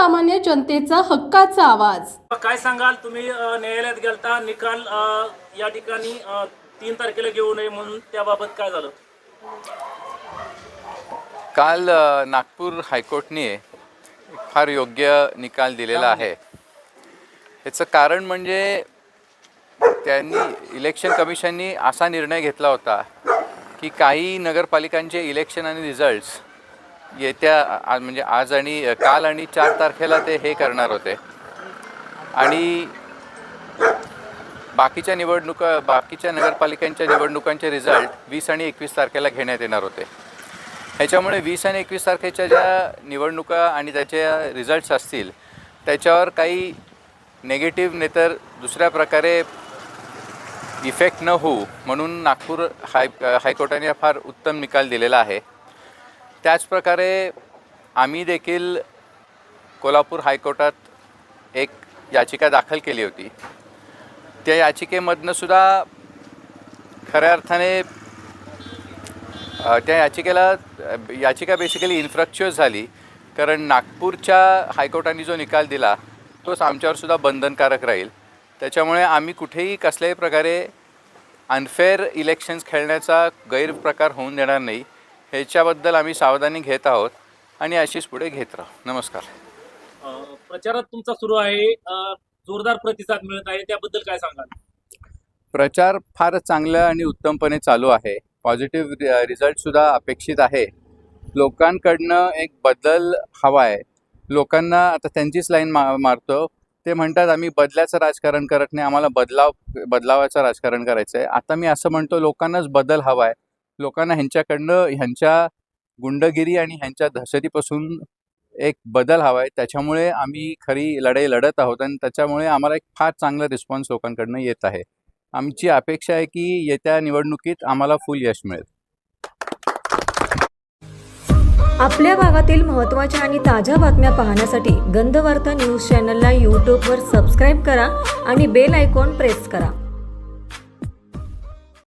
सर्वसामान्य जनतेचा हक्काचा आवाज। काय सांगाल तुम्ही न्यायालयात गेलता निकाल या ठिकाणी 3 तारखेला घेऊ नये म्हणून त्याबाबत काय झालं? काल नागपूर हायकोर्टने फार योग्य निकाल दिलेला आहे। याचं कारण म्हणजे त्यांनी इलेक्शन कमिशननी असा निर्णय घेतला होता की काही नगरपालिकांचे इलेक्शन आणि रिझल्ट्स येत्या म्हणजे आज आणि काल आणि 4 तारखेला ते हे करणार होते आणि बाकीच्या नगरपालिकांच्या निवडणुकांचे रिझल्ट 20 आणि 21 तारखेला घेण्यात येणार होते। ह्याच्यामुळे 20 आणि 21 तारखेच्या ज्या निवडणुका आणि त्याच्या रिझल्ट्स असतील त्याच्यावर काही नेगेटिव्ह नेतर दुसऱ्या प्रकारे इफेक्ट न होऊ म्हणून नागपूर हायकोर्टाने फार उत्तम निकाल दिलेला आहे। त्याचप्रकारे आम्ही देखील कोल्हापूर हायकोर्टात एक याचिका दाखल केली होती। त्या याचिकेमधनं सुद्धा खऱ्या अर्थाने त्या याचिका बेसिकली इन्फ्रक्च्युअस झाली, कारण नागपूरच्या हायकोर्टाने जो निकाल दिला तोच आमच्यावर सुद्धा बंधनकारक राहील। त्याच्यामुळे आम्ही कुठेही कसल्याही प्रकारे अनफेअर इलेक्शन्स खेळण्याचा गैरप्रकार होऊन देणार नाही, ह्याच्याबद्दल आम्ही सावधानी घेत आहोत आणि अशीच पुढे घेत राहू। नमस्कार। प्रचारात तुमचा सुरू आहे, जोरदार प्रतिसाद मिळत आहे, त्याबद्दल काय सांगाल? प्रचार फार चांगला आणि उत्तमपणे चालू आहे। पॉझिटिव्ह रिझल्टसुद्धा अपेक्षित आहे। लोकांकडनं एक बदल हवा आहे। लोकांना आता त्यांचीच लाईन मारतो, ते म्हणतात आम्ही बदलाचं राजकारण करत नाही, आम्हाला बदलावाचं राजकारण करायचं आहे। आता मी असं म्हणतो लोकांनाच बदल हवा आहे। लोकांना ह्यांच्या गुंडगिरी आणि ह्यांच्या दहशतीपासून एक बदल हवा आहे। त्याच्यामुळे आम्ही खरी लढाई लढत आहोत आणि त्याच्यामुळे आम्हाला एक फार चांगला रिस्पॉन्स लोकांकडनं येत आहे। आमची अपेक्षा आहे की येत्या निवडणुकीत आम्हाला फुल यश मिळेल। आपल्या भागातील महत्त्वाच्या आणि ताज्या बातम्या पाहण्यासाठी गंधवार्ता न्यूज चॅनलला यूट्यूबवर सबस्क्राईब करा आणि बेल आयकॉन प्रेस करा।